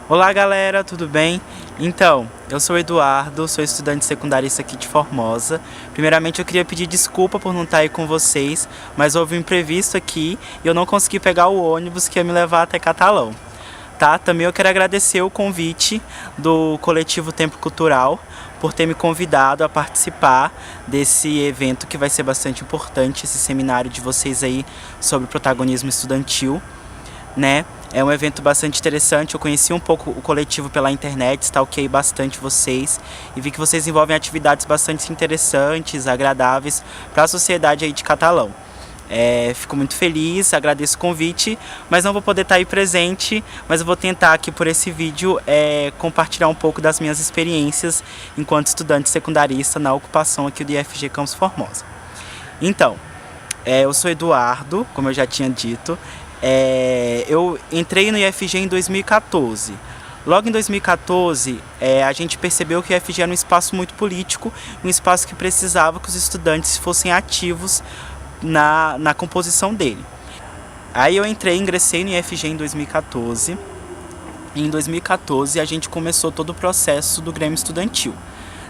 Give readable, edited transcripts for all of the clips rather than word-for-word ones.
Olá galera, tudo bem? Então, eu sou o Eduardo, sou estudante secundarista aqui de Formosa. Primeiramente eu queria pedir desculpa por não estar aí com vocês, mas houve um imprevisto aqui e eu não consegui pegar o ônibus que ia me levar até Catalão. Tá? Também eu quero agradecer o convite do Coletivo Tempo Cultural por ter me convidado a participar desse evento que vai ser bastante importante, esse seminário de vocês aí sobre protagonismo estudantil, né? É um evento bastante interessante, eu conheci um pouco o coletivo pela internet, stalkeei bastante vocês e vi que vocês envolvem atividades bastante interessantes, agradáveis para a sociedade aí de Catalão. Fico muito feliz, agradeço o convite, mas não vou poder estar aí presente, mas eu vou tentar aqui por esse vídeo compartilhar um pouco das minhas experiências enquanto estudante secundarista na ocupação aqui do IFG Campus Formosa. Então, eu sou Eduardo, como eu já tinha dito. Eu entrei no IFG em 2014. Logo em 2014, a gente percebeu que o IFG era um espaço muito político, um espaço que precisava que os estudantes fossem ativos na composição dele. Aí eu ingressei no IFG em 2014. E em 2014 a gente começou todo o processo do Grêmio Estudantil,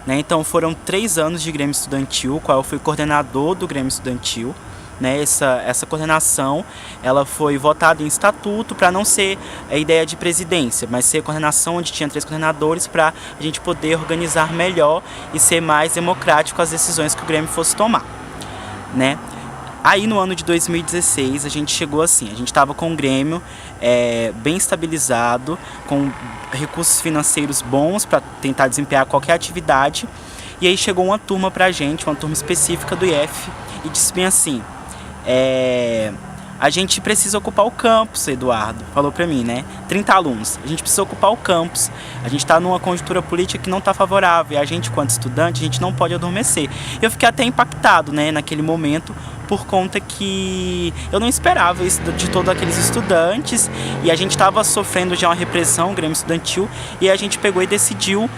né? Então foram 3 anos de Grêmio Estudantil, qual eu fui coordenador do Grêmio Estudantil. Né, essa coordenação ela foi votada em estatuto para não ser a ideia de presidência, mas ser coordenação onde tinha 3 coordenadores para a gente poder organizar melhor e ser mais democrático as decisões que o Grêmio fosse tomar, né? Aí no ano de 2016 a gente chegou assim, a gente estava com o Grêmio bem estabilizado, com recursos financeiros bons para tentar desempenhar qualquer atividade, e aí chegou uma turma pra gente, uma turma específica do IF, e disse bem assim: a gente precisa ocupar o campus, Eduardo, falou pra mim, né? 30 alunos, a gente precisa ocupar o campus, a gente tá numa conjuntura política que não tá favorável, e a gente, quanto estudante, a gente não pode adormecer. Eu fiquei até impactado, né, naquele momento, por conta que eu não esperava isso de todos aqueles estudantes, e a gente estava sofrendo já uma repressão, o Grêmio Estudantil, e a gente pegou e decidiu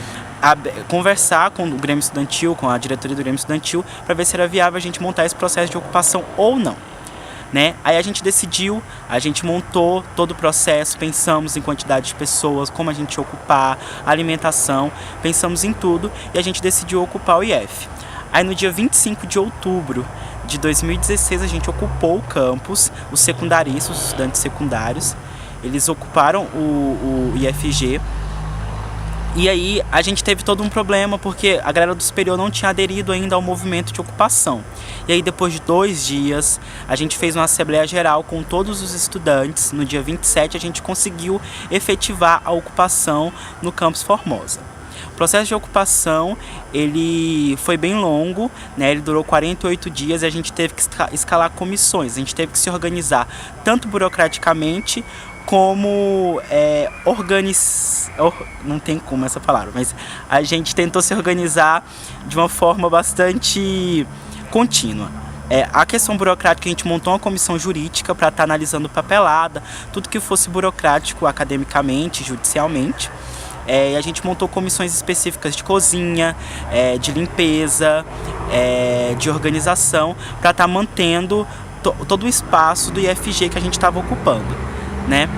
conversar com o Grêmio Estudantil, com a diretoria do Grêmio Estudantil, para ver se era viável a gente montar esse processo de ocupação ou não, né? Aí a gente decidiu, a gente montou todo o processo, pensamos em quantidade de pessoas, como a gente ia ocupar, alimentação, pensamos em tudo e a gente decidiu ocupar o IF. Aí no dia 25 de outubro de 2016 a gente ocupou o campus, os secundaristas, os estudantes secundários, eles ocuparam o IFG. E aí a gente teve todo um problema porque a galera do superior não tinha aderido ainda ao movimento de ocupação. E aí depois de 2 dias a gente fez uma assembleia geral com todos os estudantes. No dia 27 a gente conseguiu efetivar a ocupação no campus Formosa. O processo de ocupação ele foi bem longo, né? Ele durou 48 dias e a gente teve que escalar comissões, a gente teve que se organizar tanto burocraticamente como não tem como essa palavra, mas a gente tentou se organizar de uma forma bastante contínua. A questão burocrática, a gente montou uma comissão jurídica para estar analisando papelada, tudo que fosse burocrático academicamente, judicialmente. E a gente montou comissões específicas de cozinha, de limpeza, de organização, para estar mantendo todo o espaço do IFG que a gente estava ocupando, né?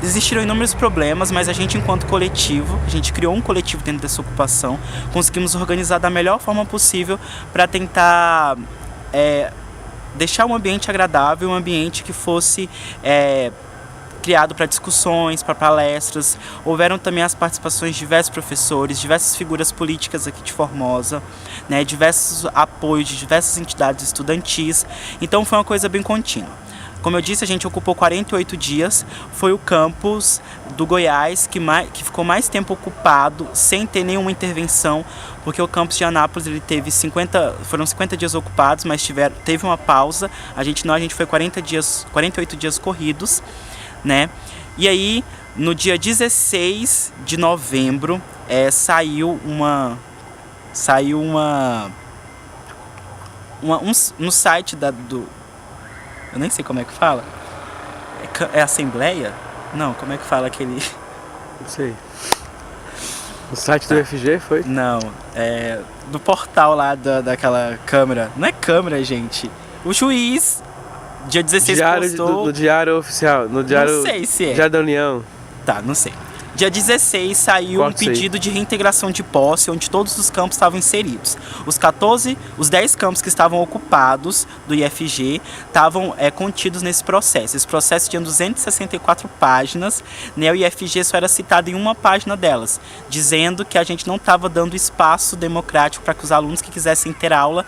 Existiram inúmeros problemas, mas a gente, enquanto coletivo, a gente criou um coletivo dentro dessa ocupação, conseguimos organizar da melhor forma possível para tentar deixar um ambiente agradável, um ambiente que fosse criado para discussões, para palestras. Houveram também as participações de diversos professores, diversas figuras políticas aqui de Formosa, né, diversos apoios de diversas entidades estudantis, então foi uma coisa bem contínua. Como eu disse, a gente ocupou 48 dias, foi o campus do Goiás que ficou mais tempo ocupado, sem ter nenhuma intervenção, porque o campus de Anápolis ele teve foram 50 dias ocupados, mas teve uma pausa, a gente foi 48 dias corridos, né? E aí, no dia 16 de novembro, saiu no site eu nem sei como é que fala. Assembleia? Não, como é que fala aquele... Não sei. No site do UFG foi? Não, do portal lá daquela câmera. Não é câmera, gente. O juiz, dia 16 Diário postou... no Diário Oficial, no Diário... Não sei se é. Diário da União. Tá, não sei. Dia 16 saiu um pedido de reintegração de posse, onde todos os campos estavam inseridos. Os 10 campos que estavam ocupados do IFG estavam contidos nesse processo. Esse processo tinha 264 páginas, né? O IFG só era citado em uma página delas, dizendo que a gente não estava dando espaço democrático para que os alunos que quisessem ter aula.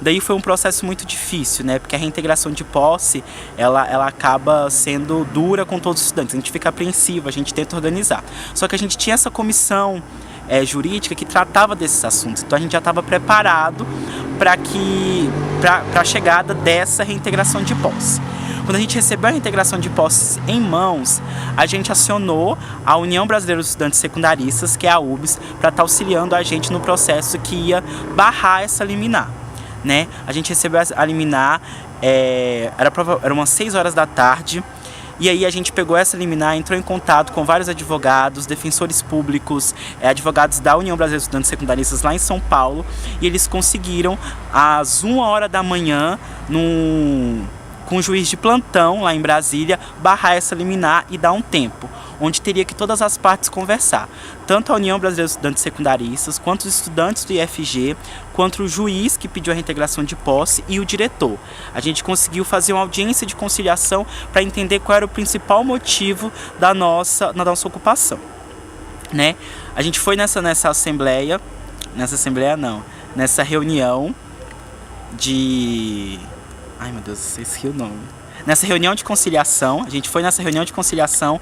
Daí foi um processo muito difícil, né? Porque a reintegração de posse, ela acaba sendo dura com todos os estudantes. A gente fica apreensivo, a gente tenta organizar. Só que a gente tinha essa comissão jurídica que tratava desses assuntos. Então a gente já estava preparado para a chegada dessa reintegração de posse. Quando a gente recebeu a reintegração de posse em mãos, a gente acionou a União Brasileira dos Estudantes Secundaristas, que é a UBS, para estar auxiliando a gente no processo que ia barrar essa liminar. Né? A gente recebeu a liminar, era umas 6 horas da tarde, e aí a gente pegou essa liminar, entrou em contato com vários advogados, defensores públicos, advogados da União Brasileira dos Estudantes Secundaristas lá em São Paulo, e eles conseguiram, às 1 hora da manhã, com um juiz de plantão lá em Brasília, barrar essa liminar e dar um tempo, onde teria que todas as partes conversar. Tanto a União Brasileira dos Estudantes Secundaristas, quanto os estudantes do IFG, quanto o juiz que pediu a reintegração de posse e o diretor. A gente conseguiu fazer uma audiência de conciliação para entender qual era o principal motivo da nossa ocupação. Né? A gente foi nessa reunião de... Ai, meu Deus, eu esqueci o nome. Nessa reunião de conciliação, a gente foi nessa reunião de conciliação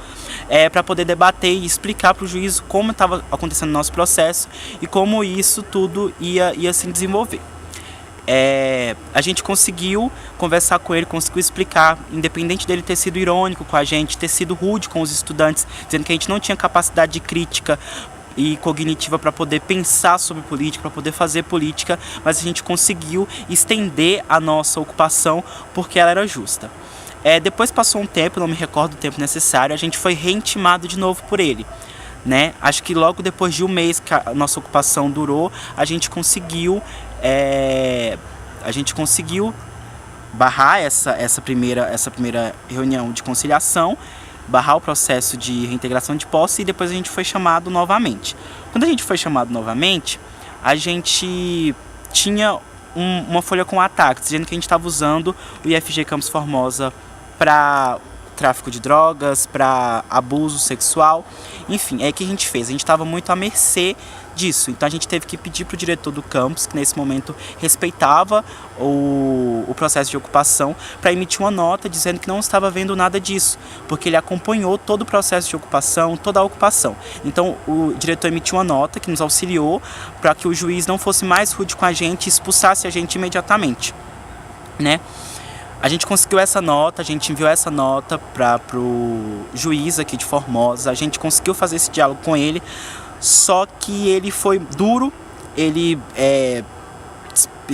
para poder debater e explicar para o juiz como estava acontecendo o nosso processo e como isso tudo ia se desenvolver. A gente conseguiu conversar com ele, conseguiu explicar, independente dele ter sido irônico com a gente, ter sido rude com os estudantes, dizendo que a gente não tinha capacidade de crítica e cognitiva para poder pensar sobre política, para poder fazer política, mas a gente conseguiu estender a nossa ocupação porque ela era justa. Depois passou um tempo, não me recordo o tempo necessário, a gente foi reintimado de novo por ele. Né? Acho que logo depois de um mês que a nossa ocupação durou, a gente conseguiu barrar essa primeira reunião de conciliação, barrar o processo de reintegração de posse, e depois a gente foi chamado novamente. Quando a gente foi chamado novamente, a gente tinha uma folha com ataques, dizendo que a gente estava usando o IFG Campus Formosa para tráfico de drogas, para abuso sexual, enfim, é o que a gente fez. A gente estava muito à mercê disso, então a gente teve que pedir para o diretor do campus, que nesse momento respeitava o processo de ocupação, para emitir uma nota dizendo que não estava vendo nada disso, porque ele acompanhou todo o processo de ocupação, toda a ocupação. Então o diretor emitiu uma nota que nos auxiliou para que o juiz não fosse mais rude com a gente e expulsasse a gente imediatamente, né? A gente conseguiu essa nota, a gente enviou essa nota para o juiz aqui de Formosa, a gente conseguiu fazer esse diálogo com ele, só que ele foi duro, ele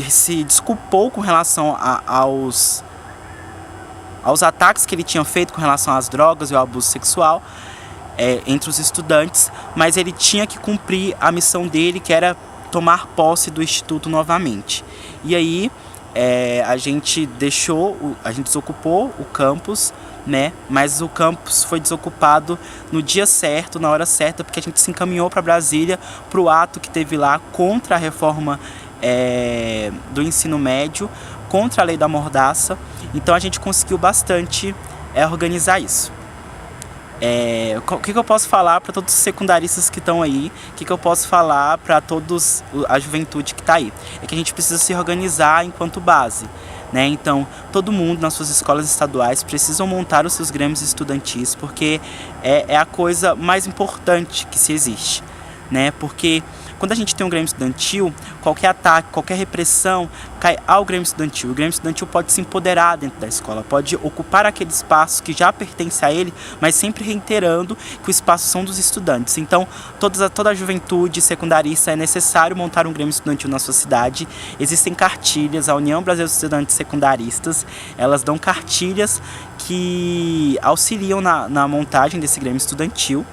se desculpou com relação aos ataques que ele tinha feito com relação às drogas e ao abuso sexual entre os estudantes, mas ele tinha que cumprir a missão dele, que era tomar posse do Instituto novamente. E aí a gente desocupou o campus, né? Mas o campus foi desocupado no dia certo, na hora certa, porque a gente se encaminhou para Brasília para o ato que teve lá contra a reforma do ensino médio, contra a lei da mordaça. Então a gente conseguiu bastante organizar isso. O que eu posso falar para todos os secundaristas que estão aí? O que eu posso falar para todos a juventude que está aí? É que a gente precisa se organizar enquanto base, né? Então, todo mundo nas suas escolas estaduais precisam montar os seus grêmios estudantis, porque é a coisa mais importante que se existe, né? Porque quando a gente tem um grêmio estudantil, qualquer ataque, qualquer repressão cai ao grêmio estudantil. O grêmio estudantil pode se empoderar dentro da escola, pode ocupar aquele espaço que já pertence a ele, mas sempre reiterando que o espaço são dos estudantes. Então, toda a juventude secundarista é necessário montar um grêmio estudantil na sua cidade. Existem cartilhas, a União Brasileira dos Estudantes Secundaristas, elas dão cartilhas que auxiliam na montagem desse grêmio estudantil,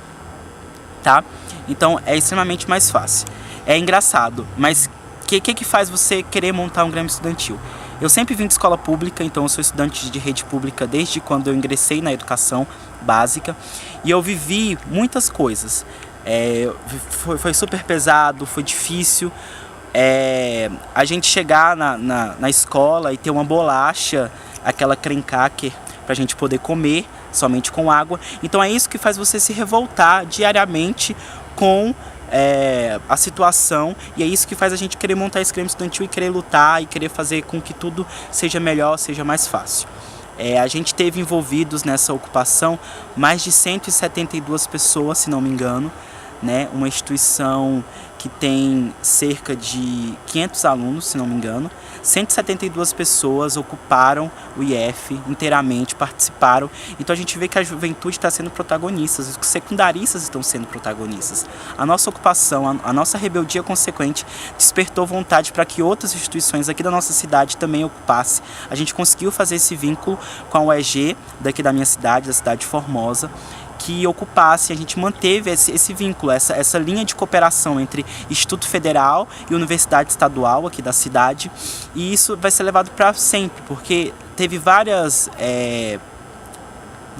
tá? Então é extremamente mais fácil. É engraçado, mas o que faz você querer montar um grêmio estudantil? Eu sempre vim de escola pública, então eu sou estudante de rede pública desde quando eu ingressei na educação, básica, e eu vivi muitas coisas. Foi super pesado, foi difícil. A gente chegar na escola e ter uma bolacha, aquela creme cracker, pra gente poder comer somente com água. Então é isso que faz você se revoltar diariamente com a situação, e é isso que faz a gente querer montar esse Grêmio Estudantil e querer lutar e querer fazer com que tudo seja melhor, seja mais fácil. A gente teve envolvidos nessa ocupação mais de 172 pessoas, se não me engano, né? Uma instituição que tem cerca de 500 alunos, se não me engano. 172 pessoas ocuparam o IF inteiramente, participaram. Então a gente vê que a juventude está sendo protagonista, os secundaristas estão sendo protagonistas. A nossa ocupação, a nossa rebeldia consequente despertou vontade para que outras instituições aqui da nossa cidade também ocupassem. A gente conseguiu fazer esse vínculo com a UEG, daqui da minha cidade, da cidade de Formosa, que ocupasse, a gente manteve esse vínculo, essa linha de cooperação entre Instituto Federal e Universidade Estadual aqui da cidade, e isso vai ser levado para sempre, porque teve várias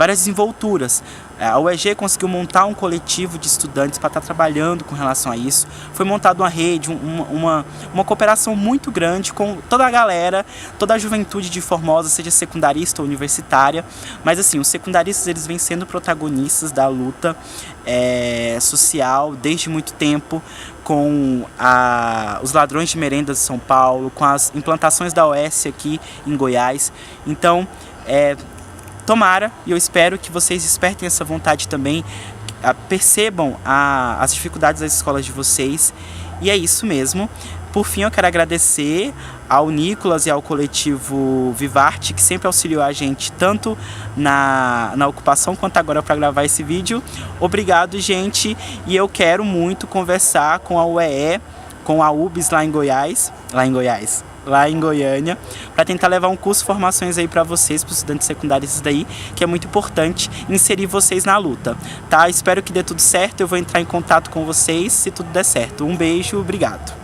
desenvolturas. A UEG conseguiu montar um coletivo de estudantes para estar trabalhando com relação a isso. Foi montada uma rede, uma cooperação muito grande com toda a galera, toda a juventude de Formosa, seja secundarista ou universitária. Mas assim, os secundaristas eles vêm sendo protagonistas da luta social desde muito tempo, com os ladrões de merendas de São Paulo, com as implantações da OS aqui em Goiás. Então, tomara, e eu espero que vocês despertem essa vontade também, percebam as dificuldades das escolas de vocês, e é isso mesmo. Por fim, eu quero agradecer ao Nicolas e ao coletivo Vivarte, que sempre auxiliou a gente, tanto na ocupação quanto agora para gravar esse vídeo. Obrigado, gente, e eu quero muito conversar com a UEE, com a UBS lá em Goiânia, para tentar levar um curso de formações aí para vocês, para os estudantes secundários daí, que é muito importante inserir vocês na luta, tá? Espero que dê tudo certo, eu vou entrar em contato com vocês se tudo der certo. Um beijo, obrigado.